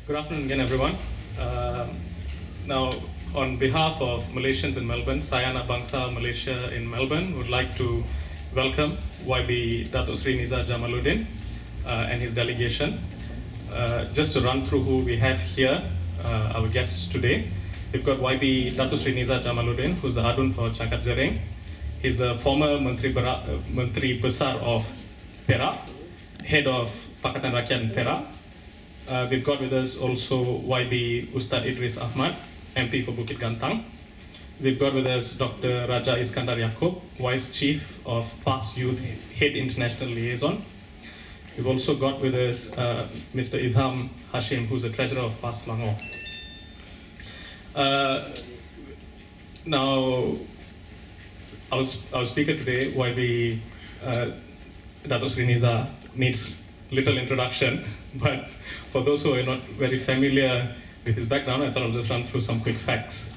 Good afternoon again, everyone. Now, on behalf of Malaysians in Melbourne, Anak Bangsa Malaysia in Melbourne would like to welcome YB Datuk Seri Nizar Jamaluddin and his delegation. Just to run through who we have here, our guests today. We've got YB Datuk Seri Nizar Jamaluddin, who's the Adun for Cangkat Jering. He's the former Menteri Besar of Perak, head of Pakatan Rakyat Perak. We've got with us also YB Ustad Idris Ahmad, MP for Bukit Gantang. We've got with us Dr. Raja Iskandar Yaakob, Vice Chief of PAS Youth Head International Liaison. We've also got with us Mr. Izham Hashim, who's the Treasurer of PAS Selangor. Now, our speaker today, YB Datuk Seri Nizar, needs little introduction, but for those who are not very familiar with his background, I thought I'll just run through some quick facts.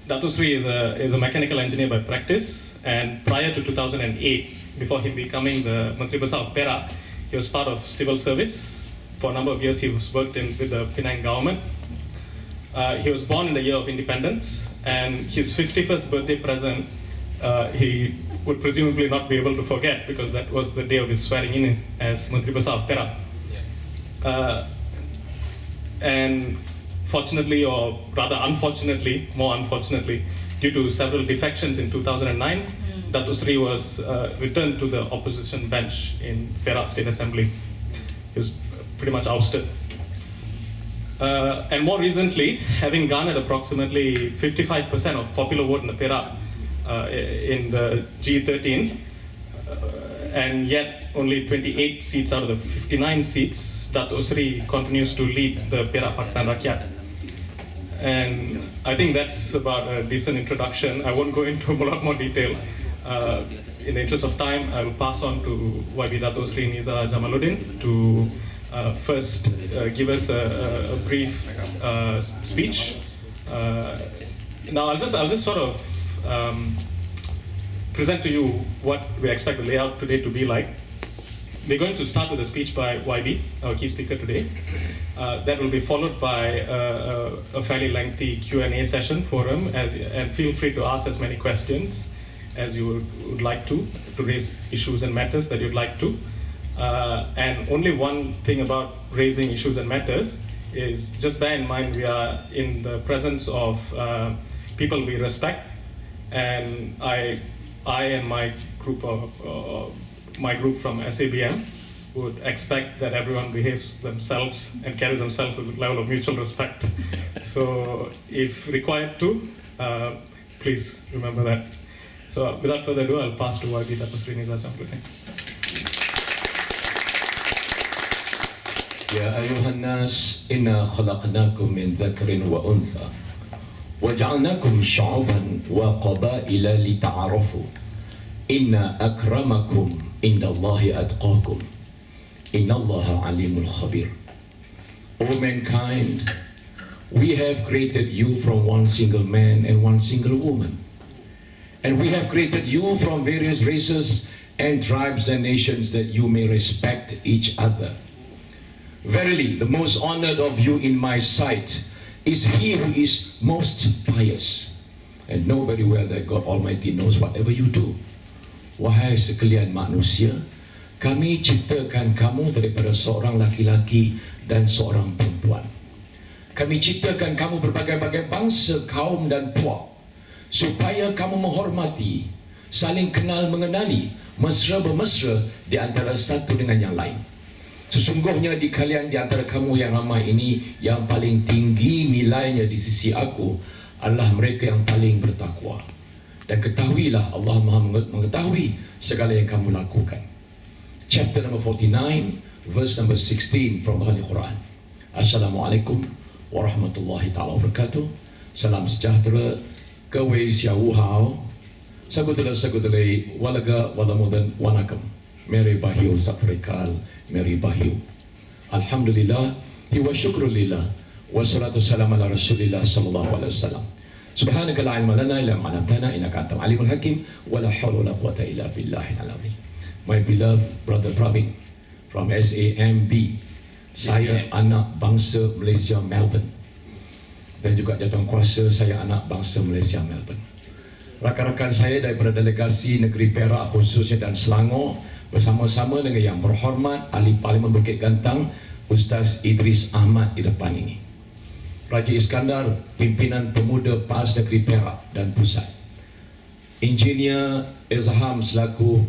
Datuk Seri is a mechanical engineer by practice, and prior to 2008, before him becoming the Menteri Besar of Perak, he was part of civil service. For a number of years, he was worked with the Penang government. He was born in the year of independence, and his 51st birthday present, he would presumably not be able to forget, because that was the day of his swearing in as Menteri Besar of Perak. And fortunately, or rather unfortunately, more unfortunately, due to several defections in 2009, Datuk Seri was returned to the opposition bench in Perak State Assembly. He was pretty much ousted. And more recently, having garnered approximately 55% of popular vote in the Perak in the G13, and yet only 28 seats out of the 59 seats, Datuk Seri continues to lead the Perak Pakatan Rakyat. And I think that's about a decent introduction. I won't go into a lot more detail. In the interest of time, I will pass on to YB Datuk Seri Nizar Jamaluddin to first give us a brief speech. Now I'll just sort of present to you what we expect the layout today to be like. We're going to start with a speech by YB, our key speaker today. That will be followed by a fairly lengthy Q&A session forum, and feel free to ask as many questions as you would like to raise issues and matters that you'd like to. And only one thing about raising issues and matters is, just bear in mind we are in the presence of people we respect, and I and my group from SABM would expect that everyone behaves themselves and carries themselves with a level of mutual respect. So if required to, please remember that. So without further ado, I'll pass to YB Datuk Seri Nizar Jamaluddin. يا أيها الناس إنا خلقناكم من ذكر وأنثى وجعلناكم شعوبا وقبائل لتعارفوا إن أكرمكم عند الله أتقاكم إن الله عليم خبير. O mankind, we have created you from one single man and one single woman, and we have created you from various races and tribes and nations, that you may respect each other. Verily, the most honored of you in my sight is he who is most pious, and know very well that God Almighty knows whatever you do. Wahai sekalian manusia, kami ciptakan kamu daripada seorang laki-laki dan seorang perempuan. Kami ciptakan kamu berbagai-bagai bangsa, kaum dan puak, supaya kamu menghormati, saling kenal mengenali, mesra bermesra di antara satu dengan yang lain. Sesungguhnya di kalian, di antara kamu yang ramai ini, yang paling tinggi nilainya di sisi aku adalah mereka yang paling bertakwa. Dan ketahuilah, Allah Maha mengetahui segala yang kamu lakukan. Chapter number 49, verse number 16 from the Holy Quran. Assalamualaikum warahmatullahi ta'ala wabarakatuh. Salam sejahtera, 各位小屋好，saudara-saudari walaga walamudan wanakam. Mary Bahiu Satrikal, Mary Bahiu. Alhamdulillah, wa syukrulillah, wa salatu salam ala Rasulillah sallallahu alaihi wasallam. Subhanaka la ilma lana illa ma 'allamtana innaka antal alimul hakim wa la hawla wa la quwwata illa billahil azim. My beloved brother Praveen from SAMB, Saya anak bangsa Malaysia Melbourne. Dan juga jawatankuasa saya anak bangsa Malaysia Melbourne. Rakan-rakan saya daripada delegasi negeri Perak khususnya dan Selangor bersama-sama dengan yang berhormat Ahli Parlimen Bukit Gantang Ustaz Idris Ahmad di depan ini. Raja Iskandar, pimpinan pemuda PAS negeri Perak dan Pusat. Engineer Ezham selaku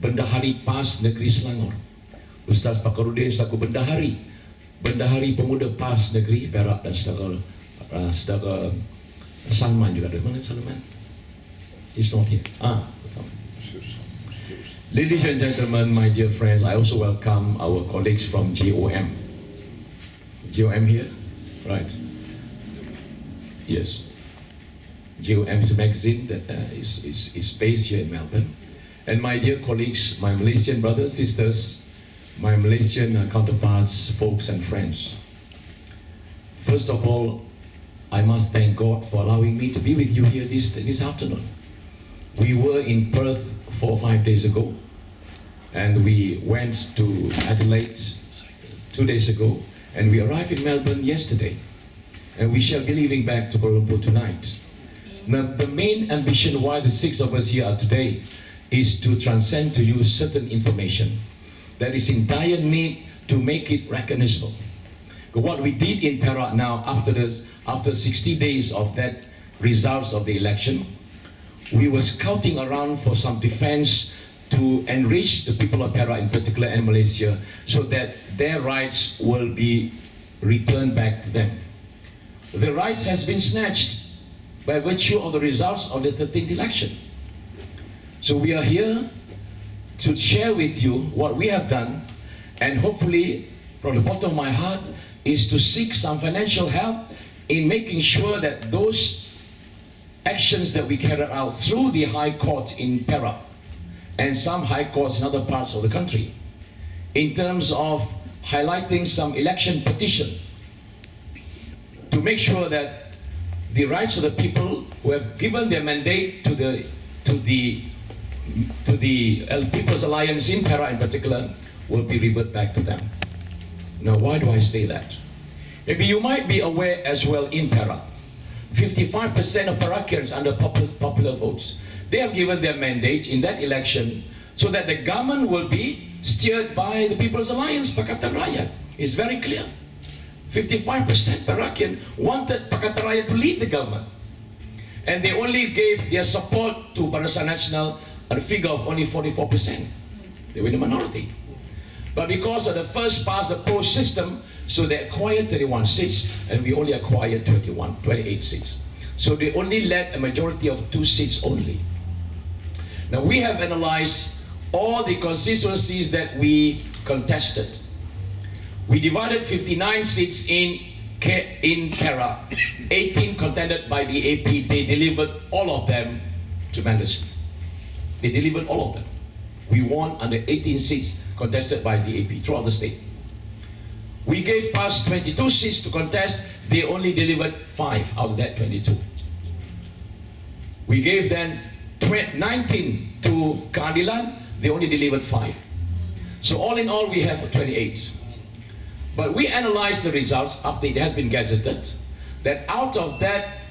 Bendahari PAS negeri Selangor. Ustaz Fakhruddin selaku Bendahari Pemuda PAS negeri Perak dan saudara Salman juga. Dari mana Salman? He's not here. Ladies and gentlemen, my dear friends, I also welcome our colleagues from JOM. JOM here? Right. Yes. JOM is a magazine that is based here in Melbourne. And my dear colleagues, my Malaysian brothers, sisters, my Malaysian counterparts, folks and friends. First of all, I must thank God for allowing me to be with you here this afternoon. We were in Perth 4 or 5 days ago, and we went to Adelaide 2 days ago, and we arrived in Melbourne yesterday, and we shall be leaving back to Kuala Lumpur tonight. Now, the main ambition why the 6 of us here are today is to transcend to you certain information that is in dire need to make it recognizable. What we did in Perak now, after 60 days of that results of the election, we were scouting around for some defense to enrich the people of Perak in particular and Malaysia so that their rights will be returned back to them. The rights has been snatched by virtue of the results of the 13th election. So we are here to share with you what we have done, and hopefully from the bottom of my heart is to seek some financial help in making sure that those actions that we carried out through the High Court in Perak and some High Courts in other parts of the country in terms of highlighting some election petition to make sure that the rights of the people who have given their mandate to the People's Alliance in Perak in particular will be reverted back to them. Now, why do I say that? Maybe you might be aware as well in Perak, 55% of Perakians under popular votes, they have given their mandate in that election so that the government will be steered by the People's Alliance, Pakatan Rakyat. It's very clear. 55% Perakian wanted Pakatan Rakyat to lead the government. And they only gave their support to Barisan Nasional at a figure of only 44%. They were in the minority. But because of the first past the post system, so they acquired 31 seats, and we only acquired 28 seats. So they only led a majority of 2 seats only. Now we have analyzed all the constituencies that we contested. We divided 59 seats in Perak, 18 contended by the AP. They delivered all of them tremendously. They delivered all of them. We won under 18 seats contested by the AP throughout the state. We gave PAS 22 seats to contest. They only delivered 5 out of that 22. We gave them 19 to Keadilan. They only delivered 5. So all in all, we have 28. But we analyzed the results after it has been gazetted, that out of that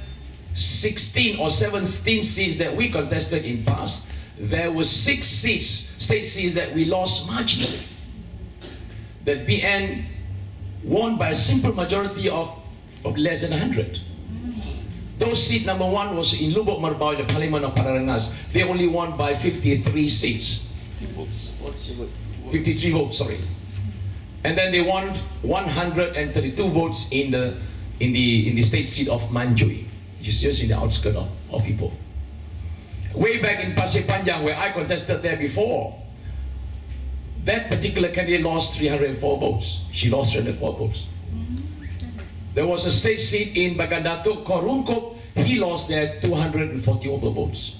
16 or 17 seats that we contested in PAS, there were 6 seats, state seats that we lost marginally. That BN won by a simple majority of less than 100. Those seat number 1 was in Lubuk Merbau in the Parliament of Pararangas. They only won by 53 seats. 53 votes, sorry. And then they won 132 votes in the state seat of Manjui, which is just in the outskirts of Ipoh. Way back in Pasir Panjang, where I contested there before, that particular candidate lost 304 votes. She lost 304 votes. There was a state seat in Bagan Datuk, Korungkop. He lost there 240 over votes.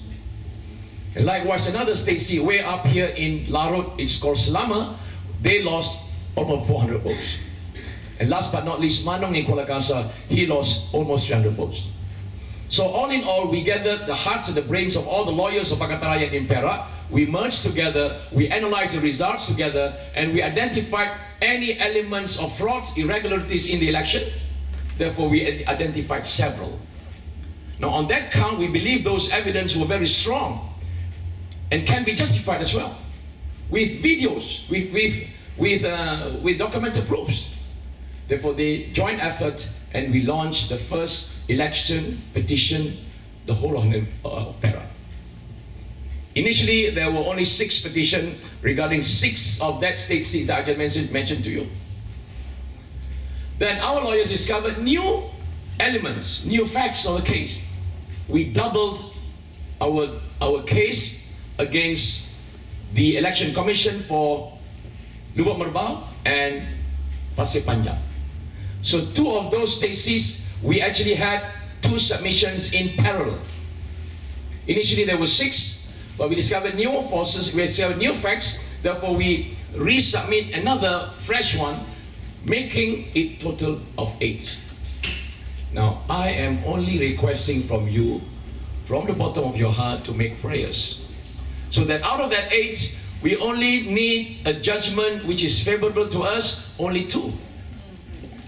And likewise, another state seat way up here in Larut, it's called Selama. They lost almost 400 votes. And last but not least, Manong in Kuala Kangsar, he lost almost 300 votes. So all in all, we gathered the hearts and the brains of all the lawyers of Pakatan Rakyat in Perak. We merged together, we analyzed the results together, and we identified any elements of frauds, irregularities in the election. Therefore, we identified several. Now, on that count, we believe those evidence were very strong and can be justified as well, with videos, with documented proofs. Therefore, the joint effort, and we launched the first election petition, the whole of Perak. Initially, there were only 6 petitions regarding 6 of that state seats that I just mentioned to you. Then our lawyers discovered new elements, new facts of the case. We doubled our case against the Election Commission for Lubuk Merbau and Pasir Panjang. So 2 of those state seats, we actually had 2 submissions in parallel. Initially there were 6, but we discovered new forces, we discovered new facts, therefore we resubmit another fresh one, making it total of 8. Now, I am only requesting from you, from the bottom of your heart, to make prayers. So that out of that 8, we only need a judgment which is favorable to us, only 2,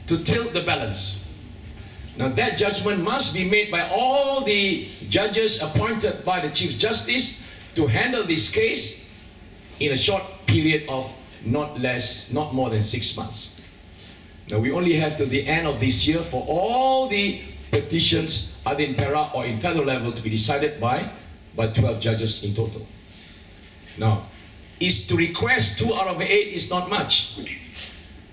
to tilt the balance. Now that judgment must be made by all the judges appointed by the Chief Justice to handle this case in a short period of not more than 6 months. Now we only have to the end of this year for all the petitions either in Perak or in federal level to be decided by 12 judges in total. Now, is to request 2 out of 8 is not much.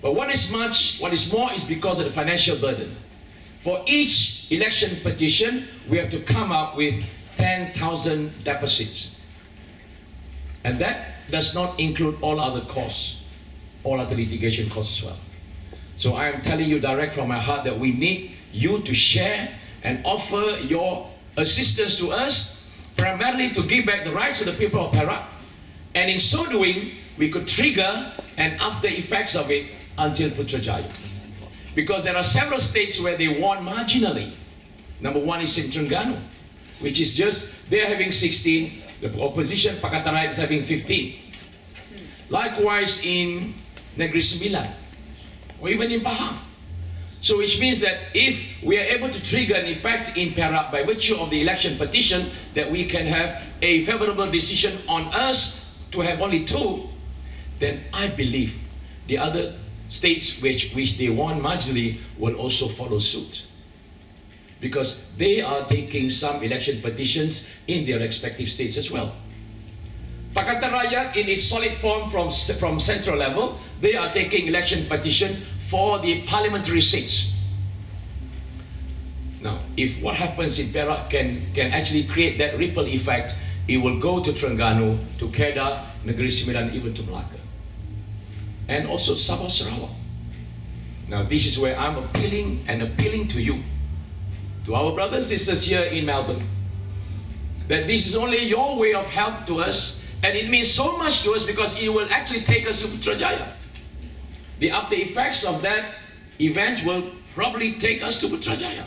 But what is more is because of the financial burden. For each election petition, we have to come up with 10,000 deposits. And that does not include all other costs, all other litigation costs as well. So I am telling you direct from my heart that we need you to share and offer your assistance to us, primarily to give back the rights of the people of Perak. And in so doing, we could trigger an after effects of it until Putrajaya. Because there are several states where they won marginally. Number 1 is in Terengganu, which is just, they're having 16, the opposition, Pakatan Rakyat, is having 15. Likewise in Negeri Sembilan, or even in Pahang. So which means that if we are able to trigger an effect in Perak by virtue of the election petition, that we can have a favorable decision on us to have only 2, then I believe the other states which they won marginally will also follow suit. Because they are taking some election petitions in their respective states as well. Pakatan Rakyat, in its solid form from central level, they are taking election petition for the parliamentary seats. Now, if what happens in Perak can actually create that ripple effect, it will go to Terengganu, to Kedah, Negeri Sembilan, even to Melaka. And also Sabah Sarawak. Now this is where I'm appealing to you, to our brothers and sisters here in Melbourne, that this is only your way of help to us, and it means so much to us because it will actually take us to Putrajaya. The after effects of that event will probably take us to Putrajaya.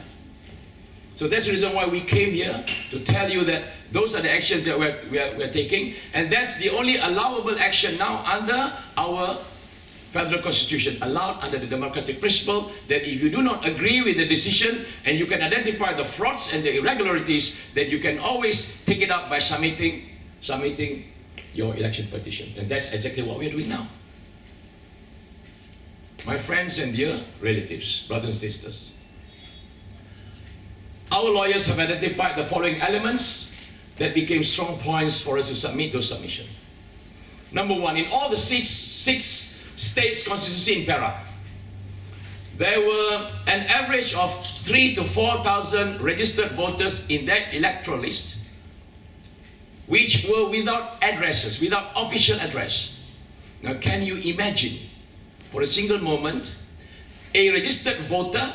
So that's the reason why we came here, to tell you that those are the actions that we're taking, and that's the only allowable action now under our federal constitution, allowed under the democratic principle, that if you do not agree with the decision and you can identify the frauds and the irregularities, that you can always take it up by submitting your election petition. And that's exactly what we're doing now. My friends and dear relatives, brothers and sisters, our lawyers have identified the following elements that became strong points for us to submit those submissions. Number 1, in all the 6 states constituency in Perak, there were an average of 3,000 to 4,000 registered voters in that electoral list, which were without addresses, without official address. Now can you imagine, for a single moment, a registered voter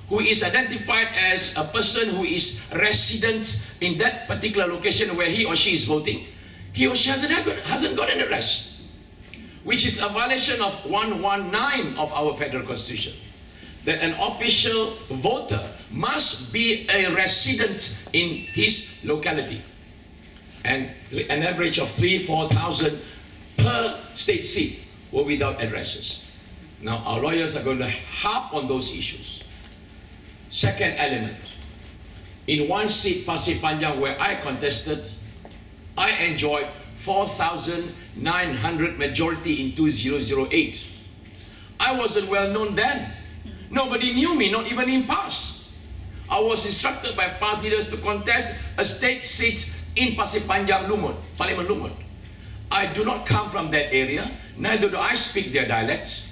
who is identified as a person who is resident in that particular location where he or she is voting, he or she hasn't got an address, which is a violation of 119 of our federal constitution. that an official voter must be a resident in his locality, and an average of 3,000-4,000 per state seat were without addresses. Now our lawyers are going to harp on those issues. Second element, in one seat, Pasir Panjang, where I contested, I enjoyed 4,900 majority in 2008. I wasn't well known then. Nobody knew me, not even in PAS. I was instructed by PAS leaders to contest a state seat in Pasir Panjang, Lumut, Parliament Lumut. I do not come from that area, neither do I speak their dialects.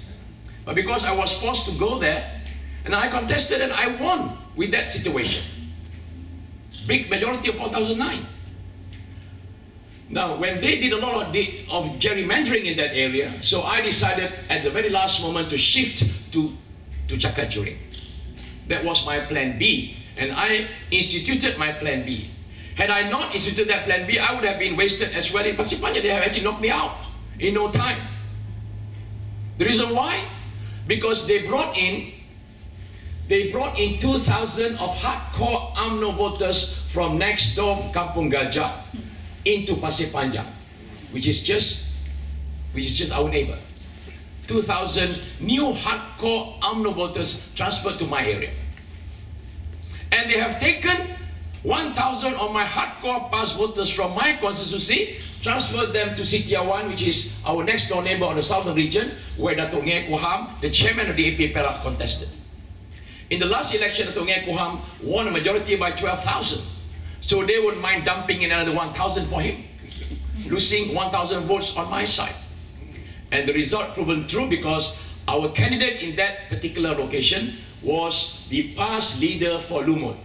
But because I was forced to go there, and I contested and I won with that situation. Big majority of 4,009. Now, when they did a lot of gerrymandering in that area, so I decided at the very last moment to shift to Cakacuri. That was my plan B, and I instituted my plan B. Had I not instituted that plan B, I would have been wasted as well in Pasir Panjang. They have actually knocked me out in no time. The reason why? Because they brought in 2,000 of hardcore UMNO voters from next door Kampung Gajah into Pasir Panjang, which is just our neighbor. 2,000 new hardcore UMNO voters transferred to my area. And they have taken 1,000 of my hardcore PAS voters from my constituency, transferred them to Sitiawan, which is our next door neighbor on the southern region, where Datuk Kuham, the chairman of the AP Perak, contested. In the last election, Datuk Kuham won a majority by 12,000. So they wouldn't mind dumping in another 1,000 for him, losing 1,000 votes on my side. And the result proven true because our candidate in that particular location was the PAS leader for Lumut,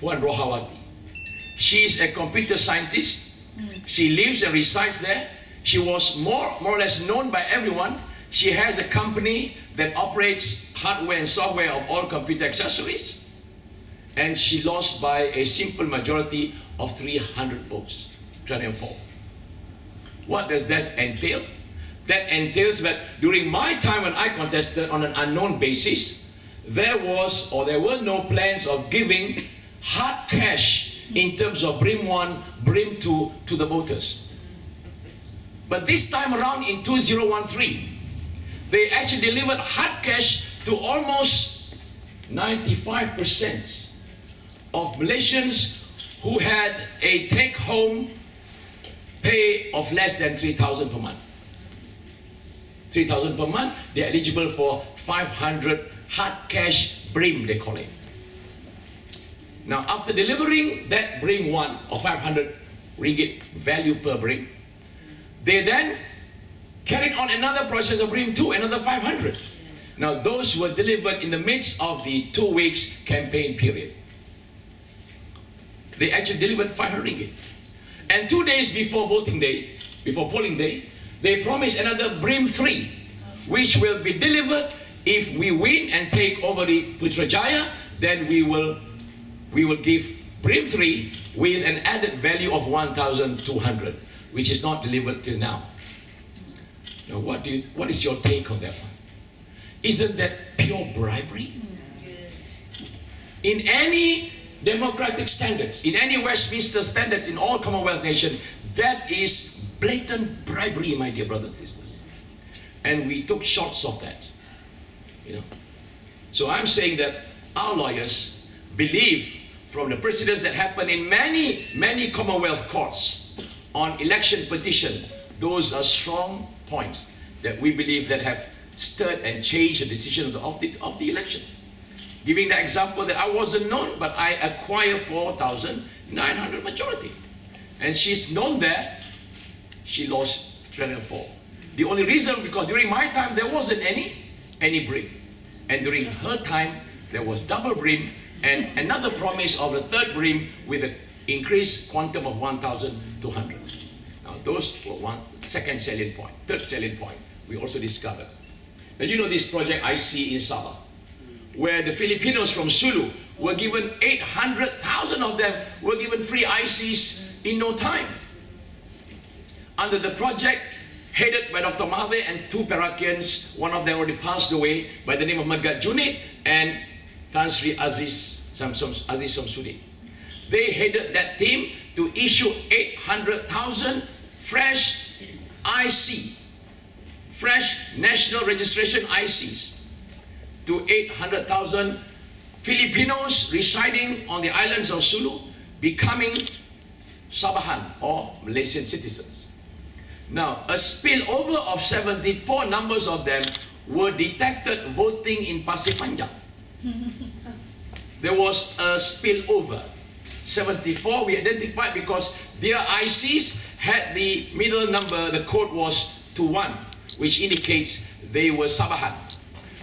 Puan Rohawati. She is a computer scientist. She lives and resides there. She was more or less known by everyone. She has a company that operates hardware and software of all computer accessories. And she lost by a simple majority of 300 votes, 304. What does that entail? That entails that during my time when I contested on an unknown basis, there were no plans of giving hard cash in terms of Brim 1, Brim 2 to the voters. But this time around in 2013, they actually delivered hard cash to almost 95% of Malaysians who had a take-home pay of less than 3,000 per month. 3,000 per month, they're eligible for 500 hard cash Brim, they call it. Now, after delivering that Brim 1 of 500 ringgit value per Brim, they then carried on another process of Brim 2, another 500. Now, those were delivered in the midst of the 2 weeks campaign period. They actually delivered 500 ringgit. And 2 days before voting day, before polling day, they promised another Brim 3, which will be delivered if we win and take over the Putrajaya. Then we will give Brim 3 with an added value of 1,200, which is not delivered till now. Now, what is your take on that one? Isn't that pure bribery? In any democratic standards, in any Westminster standards, in all Commonwealth nations, that is blatant bribery, my dear brothers and sisters. And we took shots of that. So I'm saying that our lawyers believe from the precedents that happen in many Commonwealth courts on election petition, those are strong points that we believe that have stirred and changed the decision of the election. Giving the example that I wasn't known, but I acquired 4,900 majority. And she's known there, she lost 304. The only reason, because during my time, there wasn't any Brim. And during her time, there was double Brim and another promise of a third Brim with an increased quantum of 1,200. Now, those were second salient point. Third salient point, we also discovered. Now, you know this project I see in Sabah, where the Filipinos from Sulu were given 800,000 of them were given free ICs in no time. Under the project headed by Dr. Mahathir and 2 Perakians, one of them already passed away, by the name of Megat Junid and Tan Sri Aziz Samsudin. They headed that team to issue 800,000 fresh IC, fresh national registration ICs to 800,000 Filipinos residing on the islands of Sulu, becoming Sabahan or Malaysian citizens. Now, a spillover of 74 numbers of them were detected voting in Pasir Panjang. There was a spillover. 74 we identified because their ICs had the middle number, the code was 21, which indicates they were Sabahan.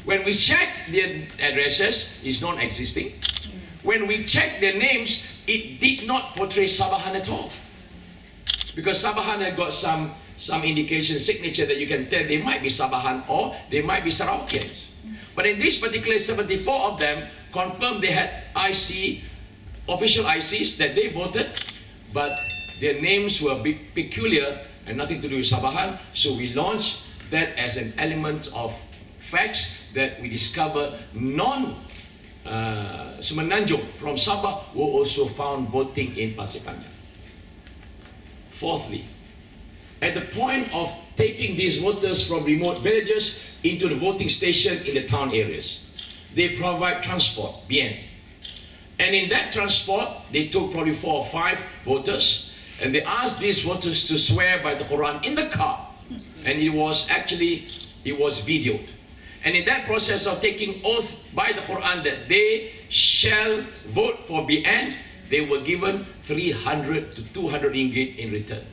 When we checked their addresses, it's non-existing. When we checked their names, it did not portray Sabahan at all. Because Sabahan had got some indication, signature that you can tell they might be Sabahan or they might be Sarawakians. But in this particular 74 of them confirmed they had official ICs that they voted, but their names were peculiar and nothing to do with Sabahan. So we launched that as an element of facts that we discover Semenanjung from Sabah were also found voting in Pasir Panjang. Fourthly, at the point of taking these voters from remote villages into the voting station in the town areas, they provide transport, bien. And in that transport, they took probably 4 or 5 voters, and they asked these voters to swear by the Quran in the car. And it was videoed. And in that process of taking oath by the Quran that they shall vote for BN, they were given 300 to 200 ringgit in return.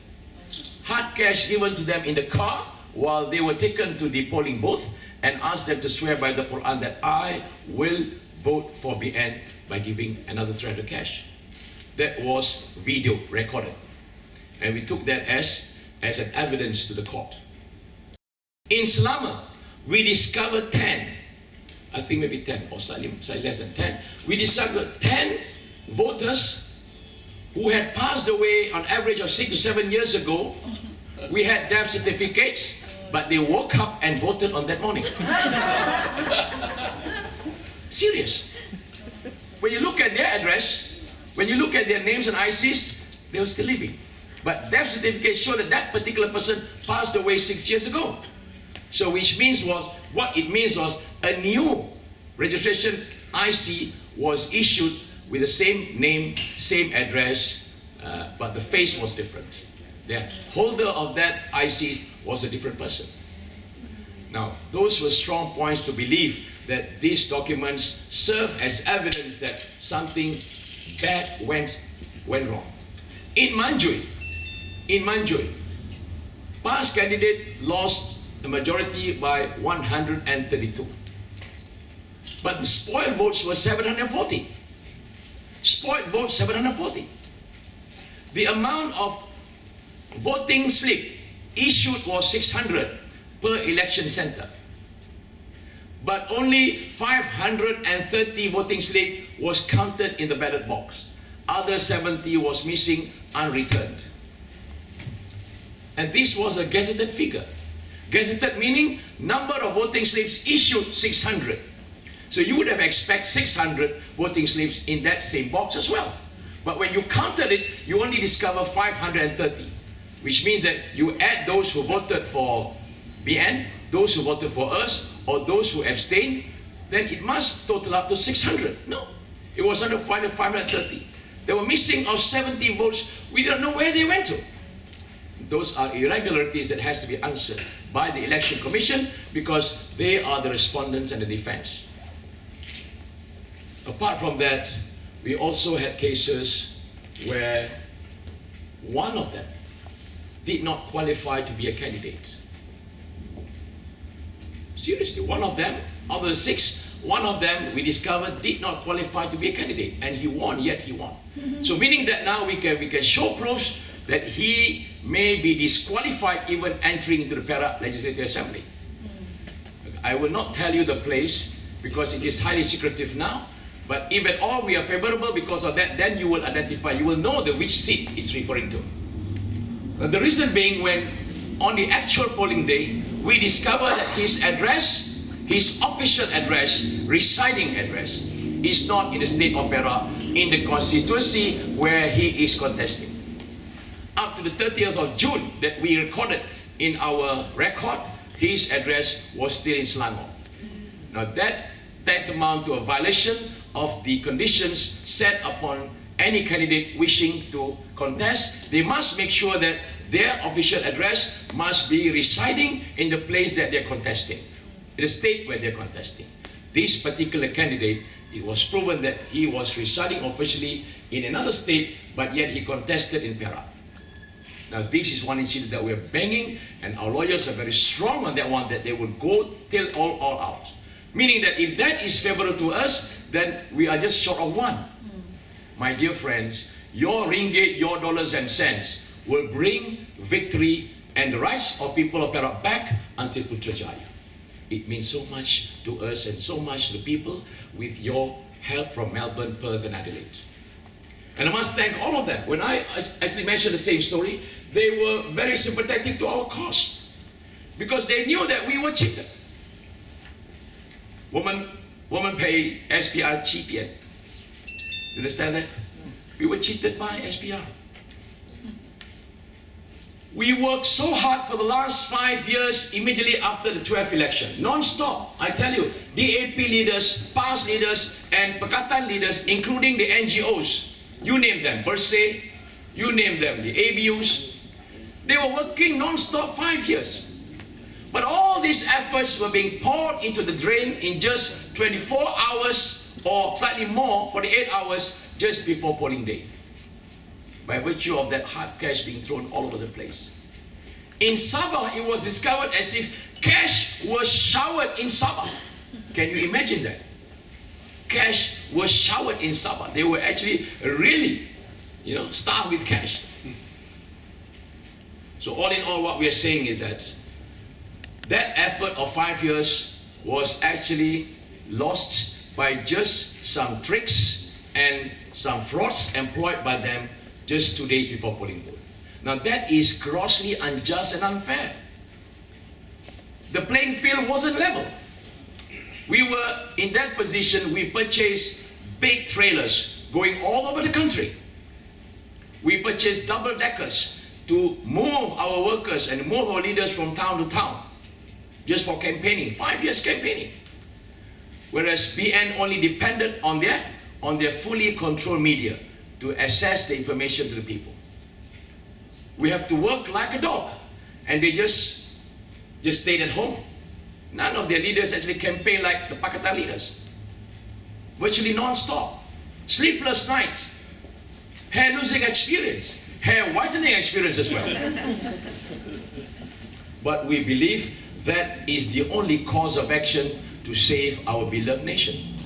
Hard cash given to them in the car while they were taken to the polling booth and asked them to swear by the Quran that I will vote for BN by giving another 300 cash. That was video recorded. And we took that as an evidence to the court. In Selangor, we discovered 10, I think maybe 10 or slightly less than 10. We discovered 10 voters who had passed away on average of 6 to 7 years ago. We had death certificates, but they woke up and voted on that morning. Serious. When you look at their address, when you look at their names and ICs, they were still living. But death certificates show that that particular person passed away 6 years ago. So what it means was a new registration IC was issued with the same name, same address, but the face was different. The holder of that IC was a different person. Now, those were strong points to believe that these documents serve as evidence that something bad went wrong. In Manjui, past candidate lost the majority by 132. But the spoiled votes were 740. Spoiled votes 740. The amount of voting slip issued was 600 per election center. But only 530 voting slip was counted in the ballot box. Other 70 was missing unreturned. And this was a gazetted figure. Gazetted meaning number of voting slips issued 600. So you would have expected 600 voting slips in that same box as well. But when you counted it, you only discover 530, which means that you add those who voted for BN, those who voted for us, or those who abstained, then it must total up to 600. No, it was under 530. They were missing of 70 votes. We don't know where they went to. Those are irregularities that has to be answered by the Election Commission because they are the respondents and the defense. Apart from that, we also had cases where one of them did not qualify to be a candidate. Seriously, one of them, out of the 6, one of them we discovered did not qualify to be a candidate, and he won, yet he won. So meaning that now we can show proofs that he may be disqualified even entering into the Perak Legislative Assembly. I will not tell you the place because it is highly secretive now, but if at all we are favorable because of that, then you will identify, you will know which seat it's referring to. The reason being, when on the actual polling day, we discovered that his address his official address, residing address, is not in the state of Perak, in the constituency where he is contesting. Up to the 30th of June that we recorded in our record, his address was still in Selangor. Now that tantamount to a violation of the conditions set upon any candidate wishing to contest. They must make sure that their official address must be residing in the place that they're contesting, in the state where they're contesting. This particular candidate, it was proven that he was residing officially in another state, but yet he contested in Perak. Now this is one incident that we're banging, and our lawyers are very strong on that one, that they will go till all out. Meaning that if that is favorable to us, then we are just short of one. My dear friends, your ringgit, your dollars and cents will bring victory and the rights of people of Perak back until Putrajaya. It means so much to us and so much to the people with your help from Melbourne, Perth and Adelaide. And I must thank all of them. When I actually mentioned the same story, they were very sympathetic to our cause because they knew that we were cheated. Woman pay SPR cheap yet. You understand that? We were cheated by SPR. We worked so hard for the last 5 years immediately after the 12th election. Non-stop. I tell you, DAP leaders, PAS leaders, and Pakatan leaders, including the NGOs, you name them, Bersih, you name them, the ABUs, they were working non-stop 5 years. But all these efforts were being poured into the drain in just 24 hours or slightly more, 48 hours, just before polling day. By virtue of that hard cash being thrown all over the place. In Sabah, it was discovered as if cash was showered in Sabah. Can you imagine that? Cash was showered in Sabah. They were actually really, starved with cash. So all in all, what we are saying is that effort of 5 years was actually lost by just some tricks and some frauds employed by them just 2 days before polling booth. Now that is grossly unjust and unfair. The playing field wasn't level. We were in that position, we purchased big trailers going all over the country. We purchased double-deckers to move our workers and move our leaders from town to town, just for campaigning, 5 years campaigning. Whereas BN only depended on their fully controlled media to access the information to the people. We have to work like a dog, and they just stayed at home. None of their leaders actually campaigned like the Pakatan leaders. Virtually non-stop, sleepless nights, hair losing experience, hair whitening experience as well. But we believe that is the only cause of action to save our beloved nation.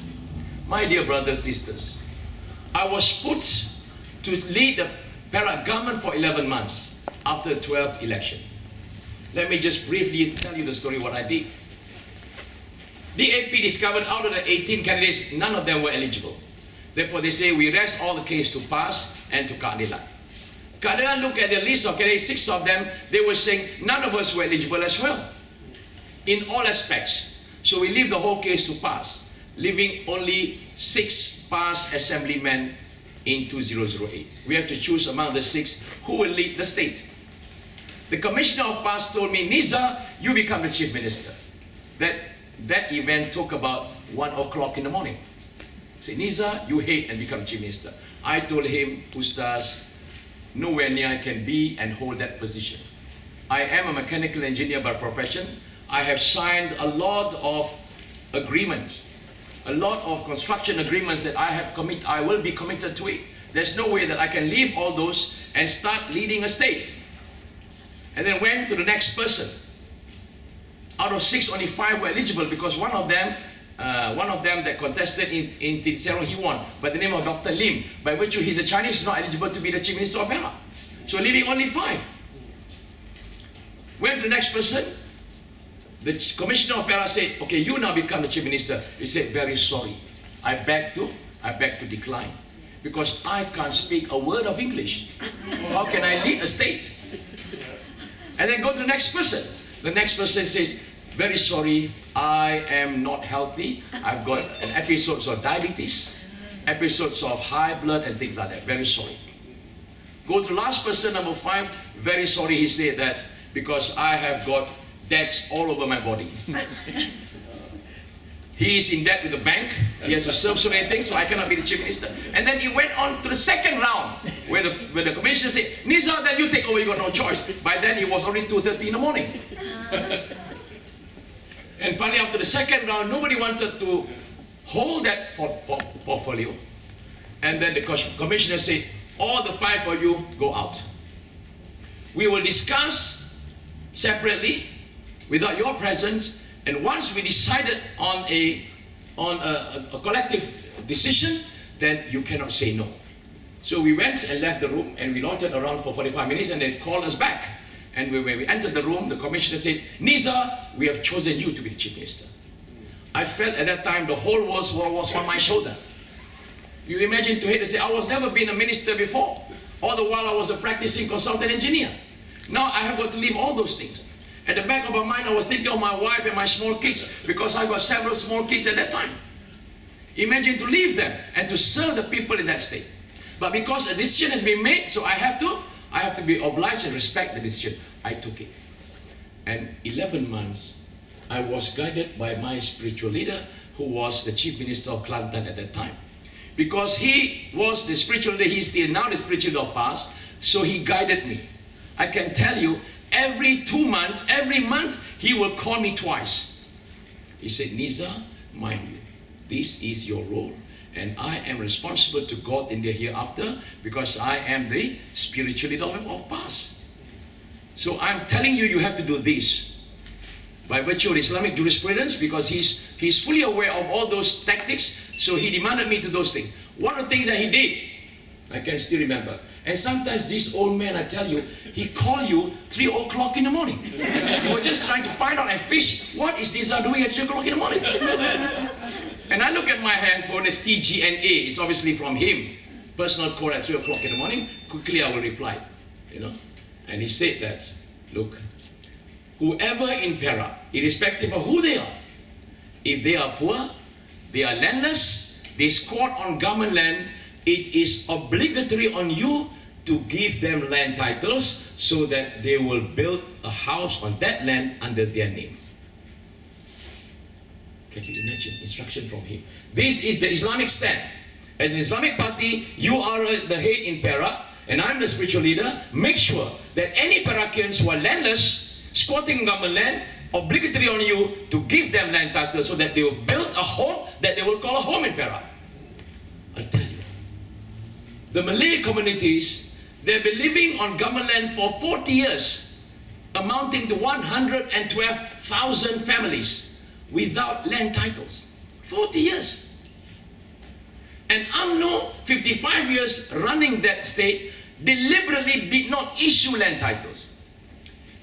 My dear brothers, sisters, I was put to lead the Perak government for 11 months after the 12th election. Let me just briefly tell you the story what I did. DAP discovered out of the 18 candidates, none of them were eligible. Therefore, they say we rest all the case to PAS and to Keadilan. Keadilan looked at the list of candidates, 6 of them, they were saying none of us were eligible as well, in all aspects. So we leave the whole case to PAS, leaving only 6 PAS assemblymen in 2008. We have to choose among the 6 who will lead the state. The commissioner of PAS told me, Nizar, you become the chief minister. That event took about 1 o'clock in the morning. Say, Nizar, you hate and become chief minister. I told him, Ustaz, nowhere near I can be and hold that position. I am a mechanical engineer by profession. I have signed a lot of agreements, a lot of construction agreements that I will be committed to it. There's no way that I can leave all those and start leading a state. And then went to the next person. Out of 6, only 5 were eligible because one of them that contested in Serong, he won by the name of Dr. Lim. By virtue he's a Chinese, he's not eligible to be the chief minister of Perak. So leaving only 5. Went to the next person. The commissioner of Perak said, okay, you now become the chief minister. He said, very sorry. I beg to decline. Because I can't speak a word of English. How can I lead a state? And then go to the next person. The next person says, very sorry, I am not healthy. I've got an episodes of diabetes, episodes of high blood and things like that. Very sorry. Go to the last person, number 5. Very sorry, he said that because I have got debts all over my body. He is in debt with the bank. He has to serve so many things, so I cannot be the chief minister. And then he went on to the second round, where the commissioner said, Nizar, then you take over, you got no choice. By then it was only 2:30 in the morning. And finally, after the second round, nobody wanted to hold that portfolio. And then the commissioner said, all the 5 of you go out. We will discuss separately without your presence. And once we decided on a collective decision, then you cannot say no. So we went and left the room, and we loitered around for 45 minutes, and they called us back. And when we entered the room, the commissioner said, Nizar, we have chosen you to be the chief minister. I felt at that time the whole world was on my shoulder. You imagine to say, I was never been a minister before. All the while I was a practicing consultant engineer. Now I have got to leave all those things. At the back of my mind, I was thinking of my wife and my small kids, because I got several small kids at that time. Imagine to leave them and to serve the people in that state. But because a decision has been made, so I have to be obliged and respect the decision. I took it. And 11 months, I was guided by my spiritual leader, who was the chief minister of Kelantan at that time. Because he was the spiritual leader, he is still now the spiritual leader of past, so he guided me. I can tell you, every 2 months, every month, he will call me twice. He said, Nizar, mind you, this is your role, and I am responsible to God in the hereafter, because I am the spiritual leader of past. So I'm telling you, you have to do this. By virtue of Islamic jurisprudence, because he's fully aware of all those tactics, so he demanded me to do those things. One of the things that he did, I can still remember. And sometimes this old man, I tell you, he called you 3 o'clock in the morning. He was just trying to find out and fish, what is Nizar doing at 3 o'clock in the morning? And I look at my handphone, it's TGNA, it's obviously from him. Personal call at 3 o'clock in the morning, quickly I will reply. And he said that, look, whoever in Perak, irrespective of who they are, if they are poor, they are landless, they squat on government land, it is obligatory on you to give them land titles so that they will build a house on that land under their name. Can you imagine? Instruction from him. This is the Islamic stand. As an Islamic party, you are the head in Perak, and I'm the spiritual leader. Make sure that any Perakians who are landless, squatting government land, obligatory on you to give them land titles so that they will build a home that they will call a home in Perak. I tell you, the Malay communities, they've been living on government land for 40 years, amounting to 112,000 families without land titles. 40 years. And UMNO, 55 years running that state, deliberately did not issue land titles,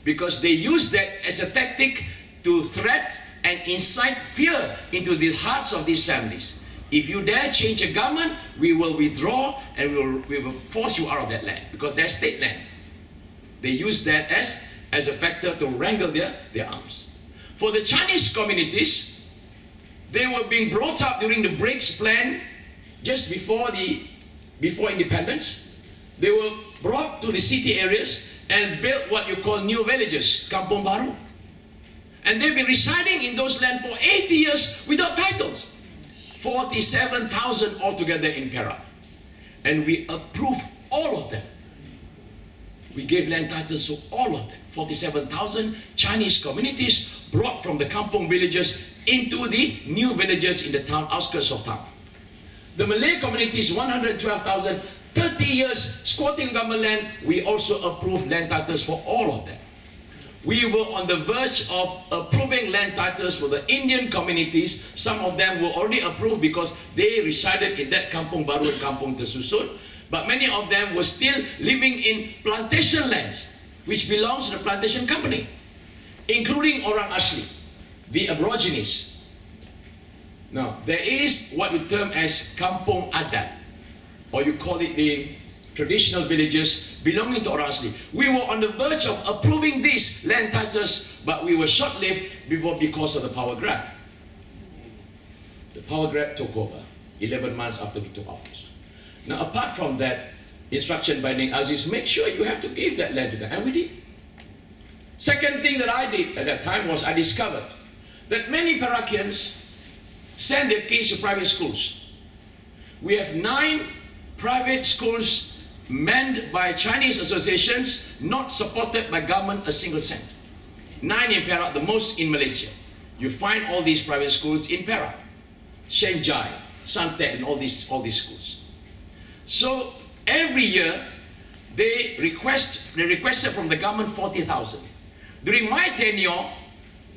because they used that as a tactic to threat and incite fear into the hearts of these families. If you dare change a government, we will withdraw and we will force you out of that land, because that's state land. They use that as a factor to wrangle their arms. For the Chinese communities, they were being brought up during the BRICS plan just before independence. They were brought to the city areas and built what you call new villages, Kampung Baru. And they've been residing in those lands for 80 years without titles. 47,000 altogether in Perak. And we approved all of them. We gave land titles to all of them. 47,000 Chinese communities brought from the kampung villages into the new villages in the town, outskirts of town. The Malay communities, 112,000, 30 years squatting government land, we also approved land titles for all of them. We were on the verge of approving land titles for the Indian communities. Some of them were already approved because they resided in that Kampung Baru and Kampung Tersusun. But many of them were still living in plantation lands, which belongs to the plantation company, including Orang Asli, the Aborigines. Now, there is what we term as Kampung Adat, or you call it the traditional villages belonging to orang asli. We were on the verge of approving these land titles, but we were short-lived because of the power grab. The power grab took over 11 months after we took office. Now, apart from that, instruction by Ning Aziz, make sure you have to give that land to them, and we did. Second thing that I did at that time was I discovered that many Peruvians send their kids to private schools. We have 9 private schools manned by Chinese associations, not supported by government a single cent. 9 in Perak, the most in Malaysia. You find all these private schools in Perak, Shenjai, Santet, and all these schools. So every year they requested from the government 40,000. During my tenure,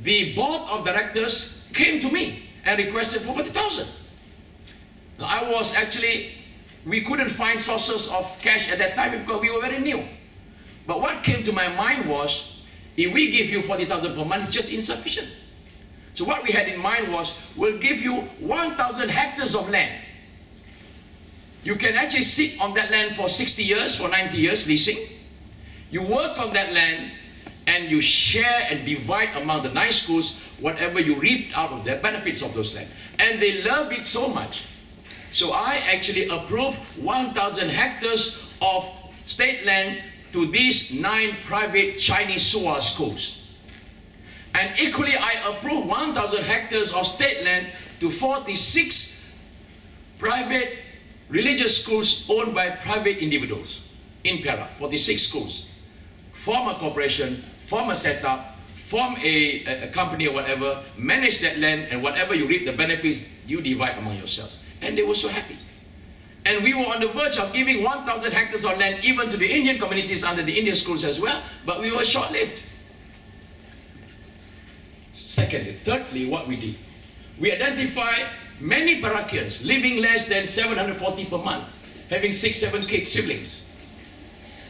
the board of directors came to me and requested 40,000. Now we couldn't find sources of cash at that time because we were very new. But what came to my mind was, if we give you 40,000 per month, it's just insufficient. So what we had in mind was, we'll give you 1,000 hectares of land. You can actually sit on that land for 60 years, for 90 years, leasing. You work on that land, and you share and divide among the 9 schools whatever you reap out of the benefits of those land. And they love it so much. So I actually approved 1,000 hectares of state land to these 9 private Chinese SUA schools. And equally, I approved 1,000 hectares of state land to 46 private religious schools owned by private individuals in Perak. 46 schools. Form a corporation, form a setup, form a company or whatever, manage that land, and whatever you reap the benefits, you divide among yourselves. And they were so happy. And we were on the verge of giving 1,000 hectares of land even to the Indian communities under the Indian schools as well, but we were short-lived. Secondly, thirdly, what we did, we identified many Peruvians living less than 740 per month, having 6-7 siblings.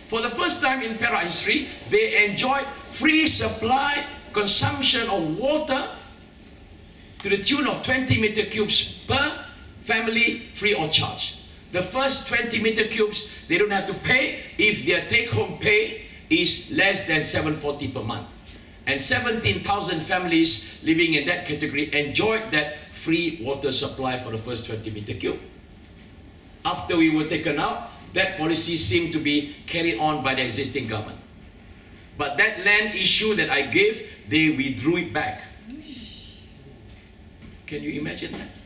For the first time in Perak history, they enjoyed free supply consumption of water to the tune of 20 meter cubes per family, free of charge. The first 20 meter cubes, they don't have to pay if their take-home pay is less than 740 per month. And 17,000 families living in that category enjoyed that free water supply for the first 20 meter cube. After we were taken out, that policy seemed to be carried on by the existing government. But that land issue that I gave, they withdrew it back. Can you imagine that?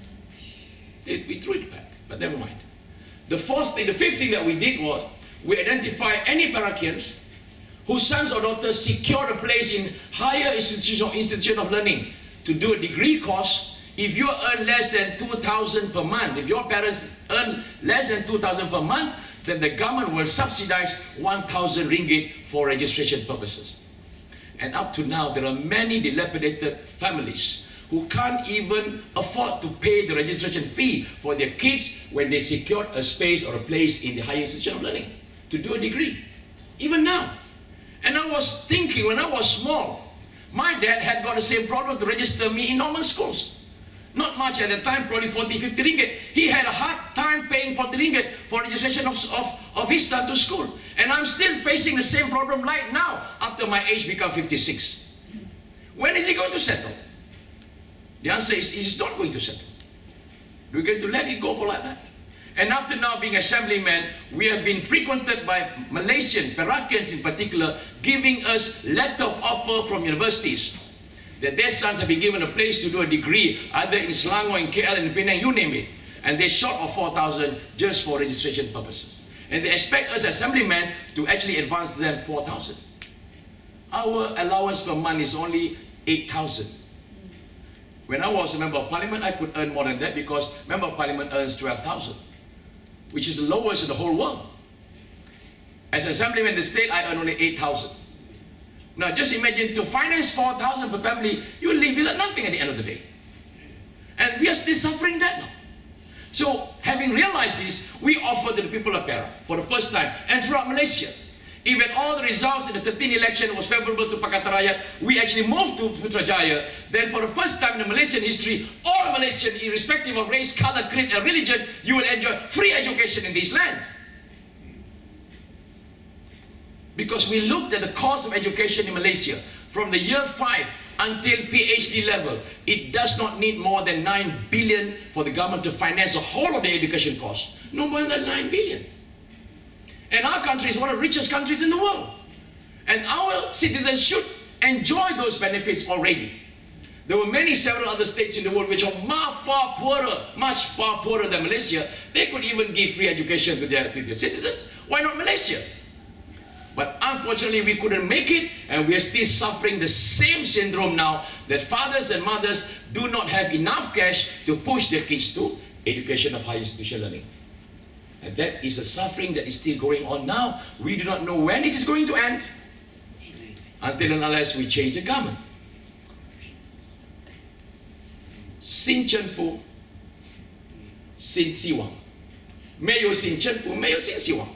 They withdrew it back, but never mind. The fifth thing that we did was, we identified any Peruvians whose sons or daughters secured a place in higher institution of learning to do a degree course. If you earn less than 2,000 per month, if your parents earn less than 2,000 per month, then the government will subsidize 1,000 ringgit for registration purposes. And up to now, there are many dilapidated families who can't even afford to pay the registration fee for their kids when they secured a space or a place in the higher institution of learning to do a degree. Even now. And I was thinking, when I was small, my dad had got the same problem to register me in normal schools. Not much at the time, probably 40, 50 ringgit. He had a hard time paying 40 ringgit for registration of his son to school. And I'm still facing the same problem right now after my age become 56. When is he going to settle? The answer is, he's not going to settle. We're going to let it go for like that. And up to now, being assemblyman, we have been frequented by Malaysian, Peruvians in particular, giving us letter of offer from universities that their sons have been given a place to do a degree, either in Selangor, in KL, in Penang, you name it. And they're short of 4,000 just for registration purposes. And they expect us assemblymen to actually advance them 4,000. Our allowance per month is only 8,000. When I was a member of parliament, I could earn more than that because member of parliament earns 12,000, which is the lowest in the whole world. As an assemblyman in the state, I earn only 8,000. Now just imagine, to finance 4,000 per family, you will leave with nothing at the end of the day. And we are still suffering that now. So having realized this, we offer to the people of Perak for the first time, and throughout Malaysia. Even all the results in the 13th election was favorable to Pakatan Rakyat, we actually moved to Putrajaya. Then for the first time in Malaysian history, all Malaysians, irrespective of race, color, creed, and religion, you will enjoy free education in this land. Because we looked at the cost of education in Malaysia from the year 5 until PhD level. It does not need more than 9 billion for the government to finance the whole of the education cost. No more than 9 billion. And our country is one of the richest countries in the world. And our citizens should enjoy those benefits already. There were several other states in the world which are much far poorer than Malaysia. They could even give free education to their citizens. Why not Malaysia? But unfortunately, we couldn't make it, and we are still suffering the same syndrome now that fathers and mothers do not have enough cash to push their kids to education of higher institutional learning. And that is a suffering that is still going on now. We do not know when it is going to end until and unless we change the government. Sin Chen Fu, Sin Si Wang. Mayo Sin Chen Fu, Mayo Sin Si Wang.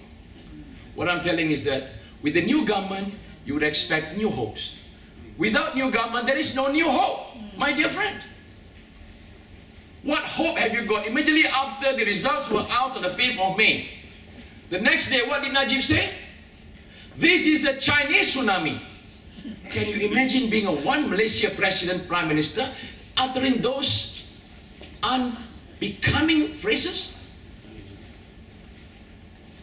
What I'm telling is that with the new government, you would expect new hopes. Without new government, there is no new hope, my dear friend. What hope have you got? Immediately after the results were out on the 5th of May, the next day, what did Najib say? This is the Chinese tsunami. Can you imagine being a one Malaysia president, prime minister, uttering those unbecoming phrases?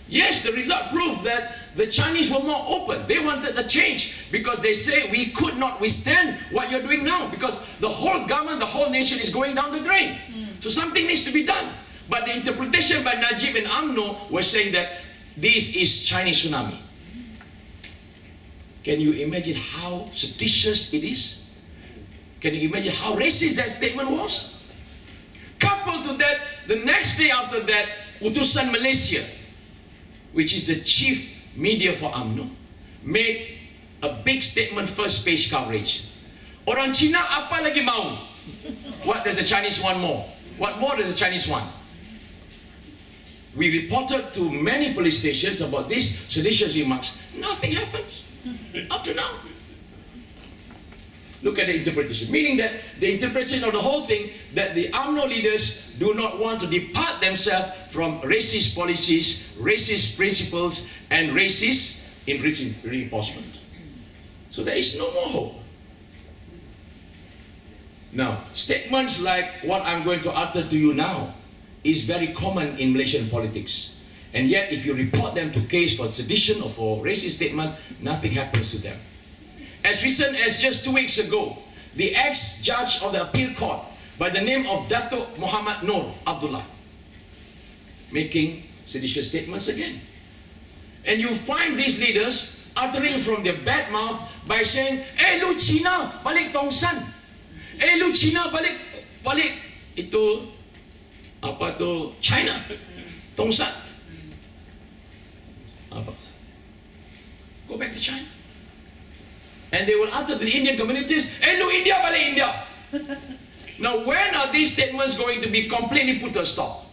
Yes, the result proved that the Chinese were more open. They wanted a change because they say we could not withstand what you're doing now because the whole government, the whole nation is going down the drain. So something needs to be done. But the interpretation by Najib and UMNO was saying that this is Chinese tsunami. Can you imagine how seditious it is? Can you imagine how racist that statement was? Coupled to that, the next day after that, Utusan Malaysia, which is the chief media for UMNO, made a big statement, first page coverage. Orang Cina apa lagi mau? What does the Chinese want more? What more does the Chinese want? We reported to many police stations about these seditious remarks. Nothing happens up to now. Look at the interpretation. Meaning that the interpretation of the whole thing, that the UMNO leaders do not want to depart themselves from racist policies, racist principles, and racist reinforcement. So there is no more hope. Now, statements like what I'm going to utter to you now is very common in Malaysian politics. And yet, if you report them to case for sedition or for racist statement, nothing happens to them. As recent as just 2 weeks ago, the ex-judge of the appeal court by the name of Datuk Muhammad Nur Abdullah making seditious statements again. And you find these leaders uttering from their bad mouth by saying, "Eh lu China balik Tongsan, eh lu China balik itu apa tu China, Tongsan, apa? Go back to China." And they will utter to the Indian communities, "Eh lu India balik India." Now when are these statements going to be completely put a stop?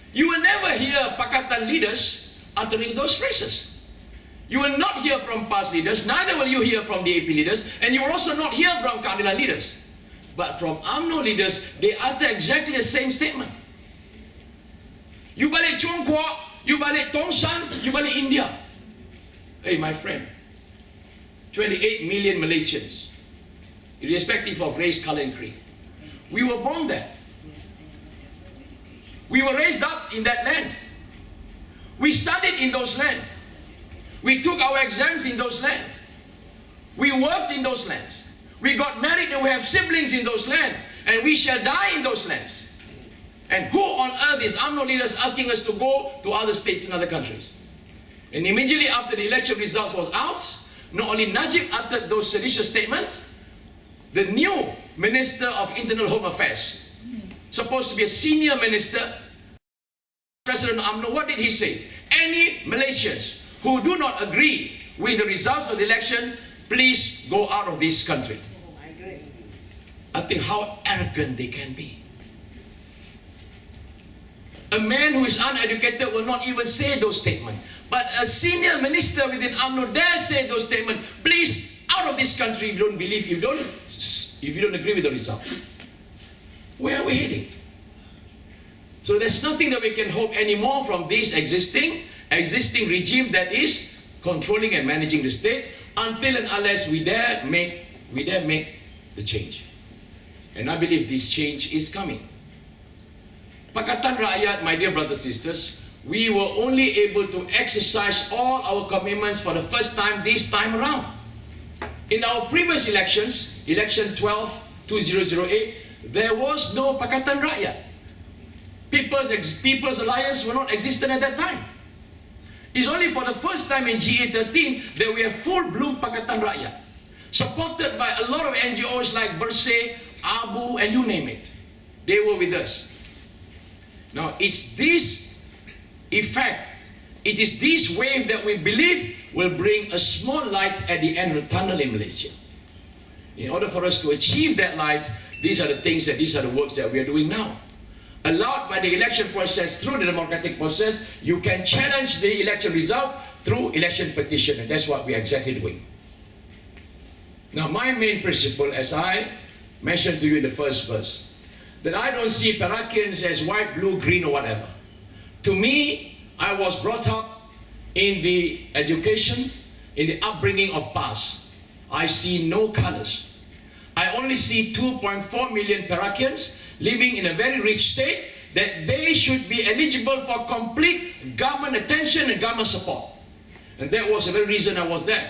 You will never hear Pakatan leaders uttering those phrases. You will not hear from PAS leaders, neither will you hear from the AP leaders, and you will also not hear from Keadilan leaders. But from UMNO leaders, they utter exactly the same statement. You balik Chongqua, you balik Tongsan, you balik India. Hey, my friend, 28 million Malaysians, irrespective of race, color, and creed. We were born there. We were raised up in that land. We studied in those lands. We took our exams in those lands. We worked in those lands. We got married and we have siblings in those lands. And we shall die in those lands. And who on earth is UMNO leaders asking us to go to other states and other countries? And immediately after the election results was out, not only Najib uttered those seditious statements, the new Minister of Internal Home Affairs, supposed to be a senior minister, President UMNO, what did he say? Any Malaysians who do not agree with the results of the election, please go out of this country. I think how arrogant they can be. A man who is uneducated will not even say those statements. But a senior minister within UMNO dare say those statements, please, out of this country if you don't believe, if you don't agree with the results. Where are we heading? So there's nothing that we can hope anymore from this existing regime that is controlling and managing the state until and unless we dare make the change. And I believe this change is coming. Pakatan Rakyat, my dear brothers and sisters, we were only able to exercise all our commitments for the first time this time around. In our previous elections, election 12-2008, there was no Pakatan Rakyat. People's Alliance were not existent at that time. It's only for the first time in GA13 that we have full-bloom Pakatan Rakyat, supported by a lot of NGOs like Bersih, Abu, and you name it. They were with us. Now, it's this effect, it is this wave that we believe will bring a small light at the end of the tunnel in Malaysia. In order for us to achieve that light, these are the things that these are the works that we are doing now. Allowed by the election process through the democratic process, you can challenge the election results through election petition, and that's what we are exactly doing. Now, my main principle, as I mentioned to you in the first verse, that I don't see Parakians as white, blue, green, or whatever. To me, I was brought up in the education, in the upbringing of past. I see no colors. I only see 2.4 million Parakians living in a very rich state, that they should be eligible for complete government attention and government support. And that was the very reason I was there.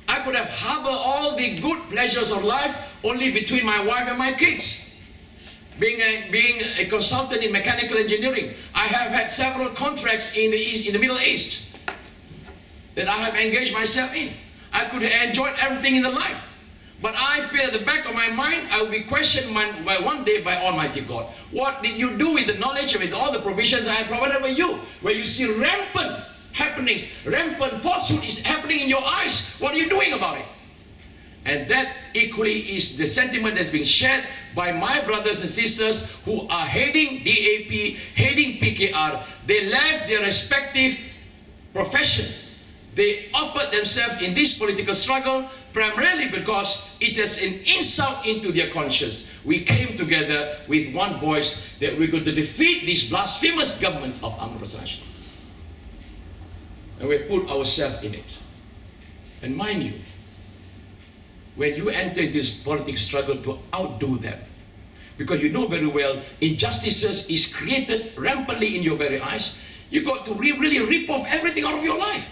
I could have harbored all the good pleasures of life only between my wife and my kids. Being a consultant in mechanical engineering, I have had several contracts in the Middle East that I have engaged myself in. I could have enjoyed everything in the life. But I feel at the back of my mind, I will be questioned one day by Almighty God. What did you do with the knowledge and with all the provisions I provided by you? Where you see rampant happenings, rampant falsehood is happening in your eyes. What are you doing about it? And that equally is the sentiment that's being shared by my brothers and sisters who are heading DAP, heading PKR. They left their respective profession. They offered themselves in this political struggle primarily because it is an insult into their conscience. We came together with one voice that we're going to defeat this blasphemous government of Amr National. And we put ourselves in it. And mind you, when you enter into this political struggle to outdo them, because you know very well injustices is created rampantly in your very eyes, you got to really rip off everything out of your life.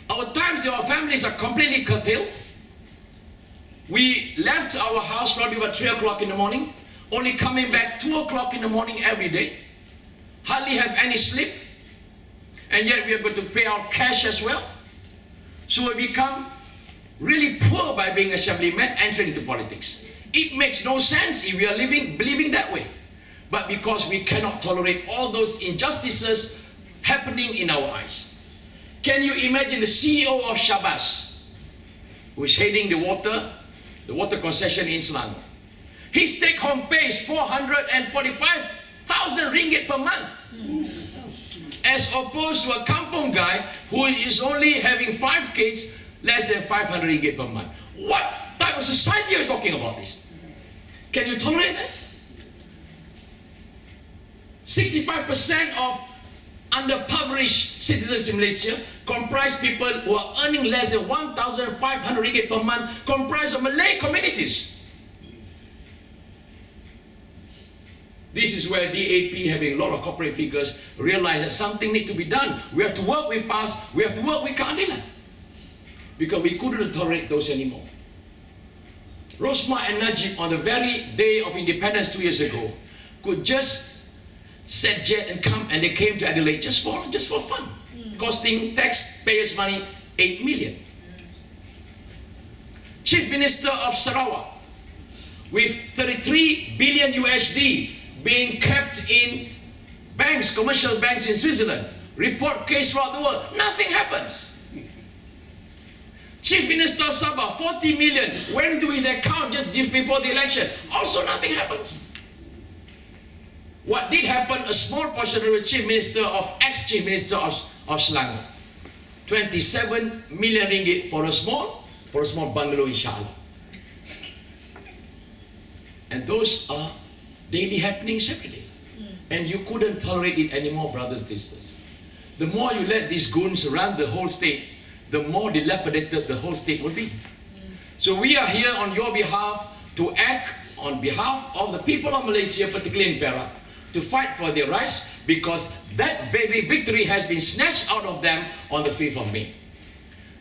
Our times, our families are completely curtailed. We left our house probably about 3 o'clock in the morning, only coming back 2 o'clock in the morning every day, hardly have any sleep, and yet we are going to pay our cash as well. So we become really poor by being assemblymen entering into politics. It makes no sense if we are believing that way. But because we cannot tolerate all those injustices happening in our eyes. Can you imagine the CEO of SABMOz, who is heading the water concession in Selangor? His take-home pay is 445,000 ringgit per month. As opposed to a kampung guy who is only having 5 kids, less than 500 ringgit per month. What type of society are you talking about this? Can you tolerate that? 65% of underprivileged citizens in Malaysia comprise people who are earning less than 1,500 ringgit per month, comprise of Malay communities. This is where DAP, having a lot of corporate figures, realize that something needs to be done. We have to work with PAS, we have to work with Keadilan. Because we couldn't tolerate those anymore. Rosmah and Najib, on the very day of independence 2 years ago, could just set jet and come, and they came to Adelaide just for fun, costing taxpayers' money 8 million. Chief Minister of Sarawak, with 33 billion USD being kept in banks, commercial banks in Switzerland, report case throughout the world, nothing happens. Chief Minister of Sabah, 40 million went into his account just before the election. Also nothing happens. What did happen, a small portion of the ex-Chief Minister of Selangor. 27 million ringgit for a small bungalow, inshallah. And those are daily happenings every day. And you couldn't tolerate it anymore, brothers and sisters. the more you let these goons run the whole state, the more dilapidated the whole state will be. So we are here on your behalf to act on behalf of the people of Malaysia, particularly in Perak, to fight for their rights, because that very victory has been snatched out of them on the 5th of May.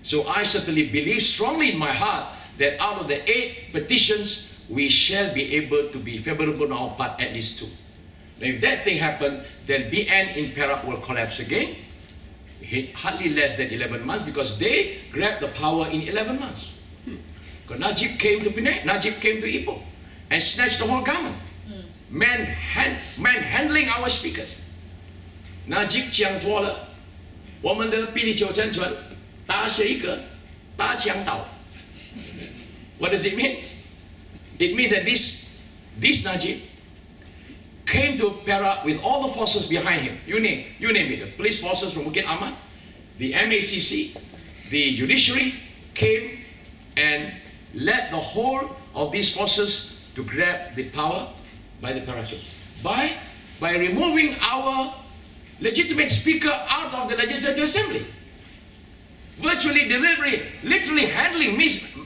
So I certainly believe strongly in my heart that out of the 8 petitions, we shall be able to be favorable on our part, at least 2. Now, if that thing happens, then BN in Perak will collapse again, hardly less than 11 months, because they grabbed the power in 11 months. Because Najib came to Penang, Najib came to Ipoh, and snatched the whole government. Manhandling our speakers. Najib 讲多了，我们的比例9成准，打谁一个，打枪倒。What does it mean? It means that this Najib came to Perak with all the forces behind him. You name it. The police forces from Bukit Aman, the MACC, the judiciary came and led the whole of these forces to grab the power by the Perakins. By removing our legitimate speaker out of the Legislative Assembly. Virtually literally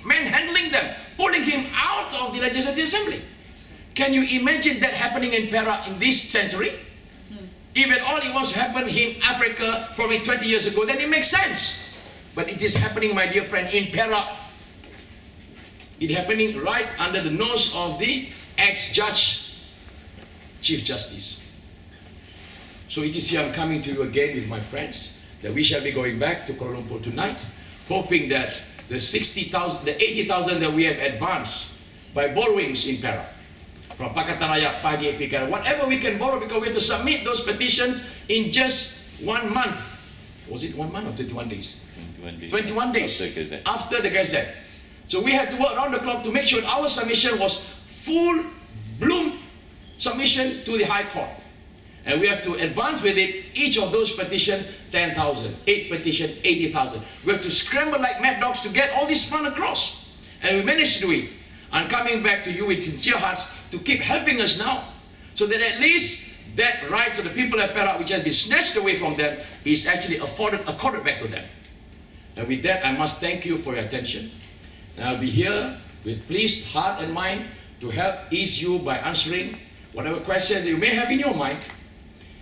manhandling them, pulling him out of the Legislative Assembly. Can you imagine that happening in Perak in this century? Even all it was to happen in Africa probably 20 years ago, then it makes sense. But it is happening, my dear friend, in Perak. It's happening right under the nose of the ex-judge, Chief Justice. So it is here I'm coming to you again with my friends, that we shall be going back to Kuala Lumpur tonight, hoping that the 60,000, the 80,000 that we have advanced by borrowings in Perak, from Pakatan Rakyat, Padi, PKR, whatever we can borrow, because we have to submit those petitions in just 1 month. Was it 1 month or 21 days? 21 days after the Gazette. So we had to work around the clock to make sure that our submission was full bloom submission to the High Court. And we have to advance with it, each of those petitions, 10,000, 8 petitions, 80,000. We have to scramble like mad dogs to get all this fund across. And we managed to do it. I'm coming back to you with sincere hearts to keep helping us now, so that at least that rights of the people of Perak, which has been snatched away from them, is actually accorded back to them. And with that, I must thank you for your attention. And I'll be here with pleased heart and mind to help ease you by answering whatever questions you may have in your mind.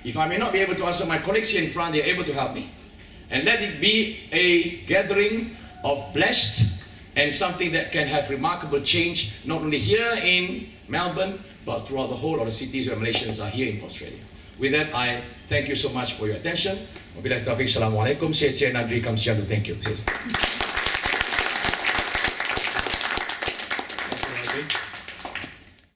If I may not be able to answer, my colleagues here in front, they're able to help me. And let it be a gathering of blessed and something that can have remarkable change, not only here in Melbourne, but throughout the whole of the cities where Malaysians are here in Australia. With that, I thank you so much for your attention. Wabillahi taufiq, assalamualaikum, saya Nagri Kamsialu. Thank you.